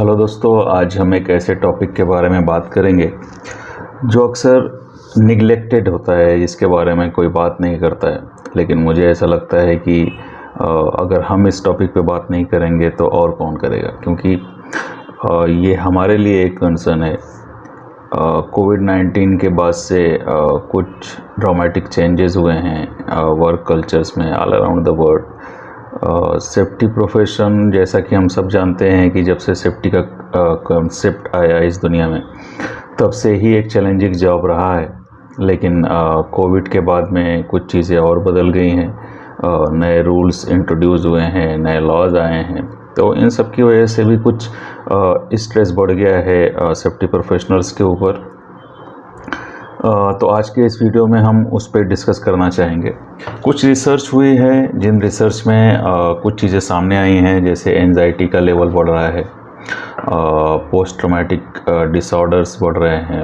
Hello दोस्तों, आज हम एक ऐसे टॉपिक के बारे में बात करेंगे जो अक्सर निगलेक्टेड होता है, जिसके बारे में कोई बात नहीं करता है। लेकिन मुझे ऐसा लगता है कि अगर हम इस टॉपिक पे बात नहीं करेंगे तो और कौन करेगा, क्योंकि ये हमारे लिए एक कंसर्न है। कोविड-19 के बाद से कुछ ड्रामेटिक चेंजेस हुए हैं वर्क कल्चर्स में all around the world. Safety profession, जैसा कि हम सब जानते हैं कि जब से सेफ्टी का कॉन्सेप्ट आया इस दुनिया में, तब से ही एक चैलेंजिंग जॉब रहा है। लेकिन कोविड के बाद में कुछ चीज़ें और बदल गई हैं, नए रूल्स इंट्रोड्यूस हुए हैं, नए लॉज आए हैं, तो इन सब की वजह से भी कुछ स्ट्रेस बढ़ गया है सेफ्टी प्रोफेशनल्स के ऊपर। तो आज के इस वीडियो में हम उस पर डिस्कस करना चाहेंगे। कुछ रिसर्च हुई है, जिन रिसर्च में कुछ चीज़ें सामने आई हैं, जैसे एंजाइटी का लेवल बढ़ रहा है, पोस्ट ट्रॉमेटिक डिसऑर्डर्स बढ़ रहे हैं,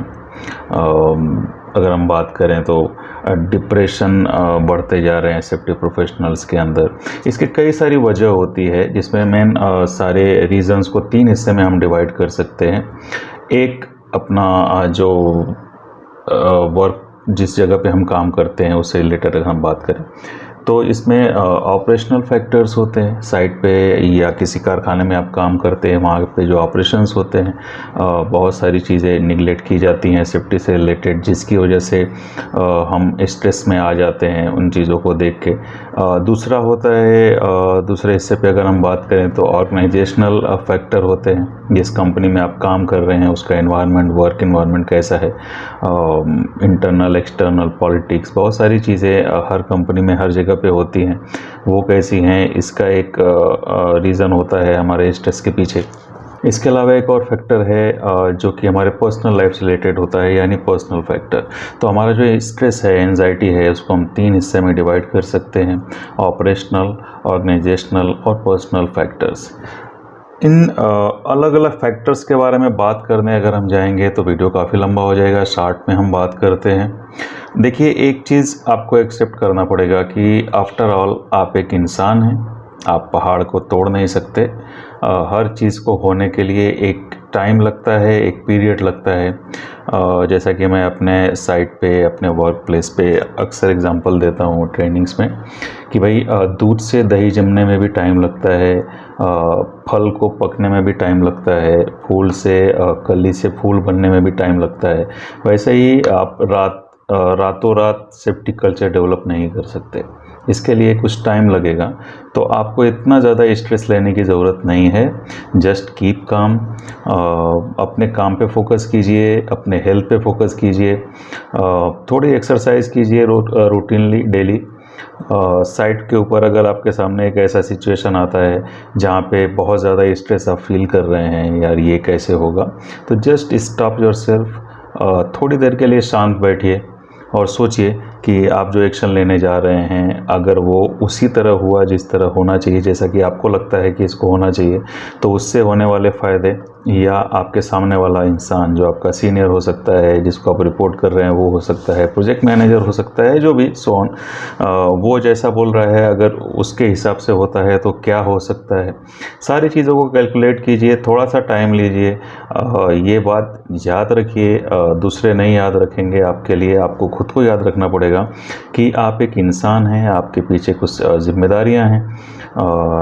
अगर हम बात करें तो डिप्रेशन बढ़ते जा रहे हैं सेफ्टी प्रोफेशनल्स के अंदर। इसके कई सारी वजह होती है, जिसमें मेन सारे रीजंस को 3 हिस्से में हम डिवाइड कर सकते हैं। एक अपना जो वर्क, जिस जगह पे हम काम करते हैं उससे रिलेटेड अगर हम बात करें तो इसमें ऑपरेशनल फैक्टर्स होते हैं साइट पे, या किसी कारखाने में आप काम करते हैं वहाँ पे जो ऑपरेशंस होते हैं, बहुत सारी चीज़ें निगलेक्ट की जाती हैं सेफ्टी से रिलेटेड, जिसकी वजह से हम स्ट्रेस में आ जाते हैं उन चीज़ों को देख के। दूसरा होता है, दूसरे हिस्से पे अगर हम बात करें तो ऑर्गेनाइजेशनल फैक्टर होते हैं। जिस कंपनी में आप काम कर रहे हैं उसका एनवायरनमेंट, वर्क एनवायरनमेंट कैसा है, इंटरनल एक्सटर्नल पॉलिटिक्स, बहुत सारी चीज़ें हर कंपनी में हर जगह पे होती हैं, वो कैसी हैं, इसका एक रीज़न होता है हमारे स्ट्रेस के पीछे। इसके अलावा एक और फैक्टर है जो कि हमारे पर्सनल लाइफ से रिलेटेड होता है, यानी पर्सनल फैक्टर। तो हमारा जो स्ट्रेस है, एंजाइटी है, उसको हम 3 हिस्से में डिवाइड कर सकते हैं: ऑपरेशनल, ऑर्गेनाइजेशनल और पर्सनल फैक्टर्स। इन अलग अलग फैक्टर्स के बारे में बात करने अगर हम जाएंगे तो वीडियो काफ़ी लंबा हो जाएगा। शॉर्ट में हम बात करते हैं। देखिए, एक चीज़ आपको एक्सेप्ट करना पड़ेगा कि आफ्टर ऑल आप एक इंसान हैं, आप पहाड़ को तोड़ नहीं सकते। हर चीज़ को होने के लिए एक टाइम लगता है, एक पीरियड लगता है। जैसा कि मैं अपने साइट पे, अपने वर्क प्लेस पे अक्सर एग्जांपल देता हूँ ट्रेनिंग्स में कि भाई दूध से दही जमने में भी टाइम लगता है, फल को पकने में भी टाइम लगता है, फूल से कली से फूल बनने में भी टाइम लगता है। वैसे ही आप रातों रात सेफ्टी कल्चर डेवलप नहीं कर सकते, इसके लिए कुछ टाइम लगेगा। तो आपको इतना ज़्यादा स्ट्रेस लेने की ज़रूरत नहीं है। जस्ट कीप काम, अपने काम पे फोकस कीजिए, अपने हेल्थ पे फोकस कीजिए, थोड़ी एक्सरसाइज कीजिए रूटीनली डेली। साइट के ऊपर अगर आपके सामने एक ऐसा सिचुएशन आता है जहाँ पे बहुत ज़्यादा स्ट्रेस आप फील कर रहे हैं, यार ये कैसे होगा, तो जस्ट स्टॉप योरसेल्फ, थोड़ी देर के लिए शांत बैठिए और सोचिए कि आप जो एक्शन लेने जा रहे हैं, अगर वो उसी तरह हुआ जिस तरह होना चाहिए, जैसा कि आपको लगता है कि इसको होना चाहिए, तो उससे होने वाले फ़ायदे, या आपके सामने वाला इंसान जो आपका सीनियर हो सकता है, जिसको आप रिपोर्ट कर रहे हैं, वो हो सकता है प्रोजेक्ट मैनेजर हो सकता है, जो भी सो ऑन, वो जैसा बोल रहा है अगर उसके हिसाब से होता है तो क्या हो सकता है, सारी चीज़ों को कैलकुलेट कीजिए, थोड़ा सा टाइम लीजिए। ये बात याद रखिए, दूसरे नहीं याद रखेंगे आपके लिए, आपको खुद को याद रखना पड़ेगा कि आप एक इंसान हैं, आपके पीछे कुछ जिम्मेदारियां हैं।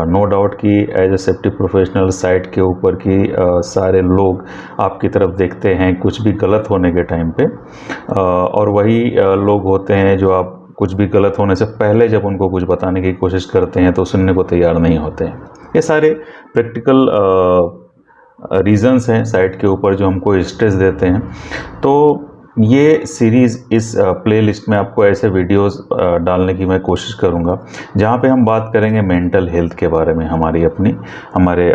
नो डाउट कि as a safety professional site के ऊपर की सारे लोग आपकी तरफ देखते हैं कुछ भी गलत होने के टाइम पे, और वही लोग होते हैं जो आप कुछ भी गलत होने से पहले जब उनको कुछ बताने की कोशिश करते हैं तो सुनने को तैयार नहीं होते हैं। ये सारे प्रैक्टिकल रीजंस हैं साइट के ऊपर जो हमको स्ट्रेस देते हैं। तो ये सीरीज़, इस प्लेलिस्ट में आपको ऐसे वीडियोस डालने की मैं कोशिश करूँगा जहाँ पे हम बात करेंगे मेंटल हेल्थ के बारे में, हमारे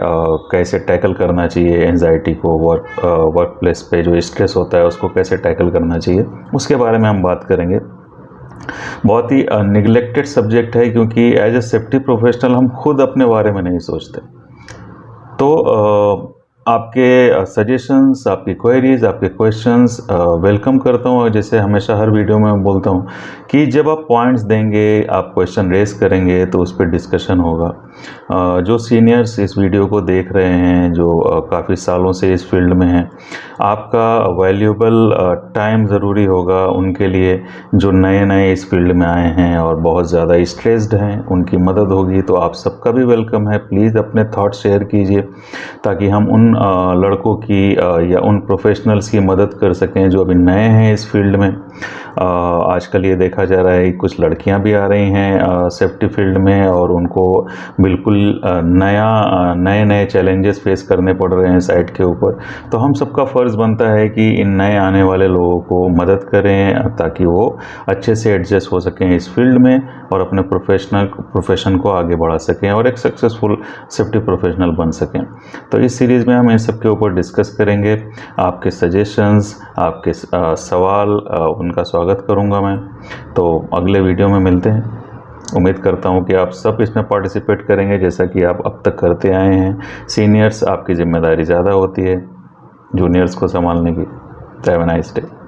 कैसे टैकल करना चाहिए एंजाइटी को, वर्क प्लेस पे जो स्ट्रेस होता है उसको कैसे टैकल करना चाहिए, उसके बारे में हम बात करेंगे। बहुत ही निगलेक्टेड सब्जेक्ट है, क्योंकि एज ए सेफ्टी प्रोफेशनल हम खुद अपने बारे में नहीं सोचते। तो आपके सजेशंस, आपकी क्वेरीज, आपके क्वेश्चंस वेलकम करता हूँ। और जैसे हमेशा हर वीडियो में मैं बोलता हूँ कि जब आप पॉइंट्स देंगे, आप क्वेश्चन रेज करेंगे तो उस पर डिस्कशन होगा। जो सीनियर्स इस वीडियो को देख रहे हैं, जो काफ़ी सालों से इस फील्ड में हैं, आपका वैल्यूएबल टाइम ज़रूरी होगा उनके लिए जो नए नए इस फील्ड में आए हैं और बहुत ज़्यादा स्ट्रेस्ड हैं, उनकी मदद होगी। तो आप सबका भी वेलकम है, प्लीज़ अपने थॉट शेयर कीजिए ताकि हम उन लड़कों की या उन प्रोफेशनल्स की मदद कर सकें जो अभी नए हैं इस फील्ड में। आजकल ये देखा जा रहा है कि कुछ लड़कियां भी आ रही हैं सेफ्टी फील्ड में और उनको बिल्कुल नए नए चैलेंजेस फेस करने पड़ रहे हैं साइट के ऊपर। तो हम सबका फ़र्ज़ बनता है कि इन नए आने वाले लोगों को मदद करें ताकि वो अच्छे से एडजस्ट हो सकें इस फील्ड में और अपने प्रोफेशन को आगे बढ़ा सकें और एक सक्सेसफुल सेफ्टी प्रोफेशनल बन सकें। तो इस सीरीज़ में हम इन सब के ऊपर डिस्कस करेंगे। आपके सजेशंस, आपके सवाल, उनका स्वागत करूंगा मैं। तो अगले वीडियो में मिलते हैं। उम्मीद करता हूं कि आप सब इसमें पार्टिसिपेट करेंगे जैसा कि आप अब तक करते आए हैं। सीनियर्स, आपकी जिम्मेदारी ज़्यादा होती है जूनियर्स को संभालने की। Have a nice day.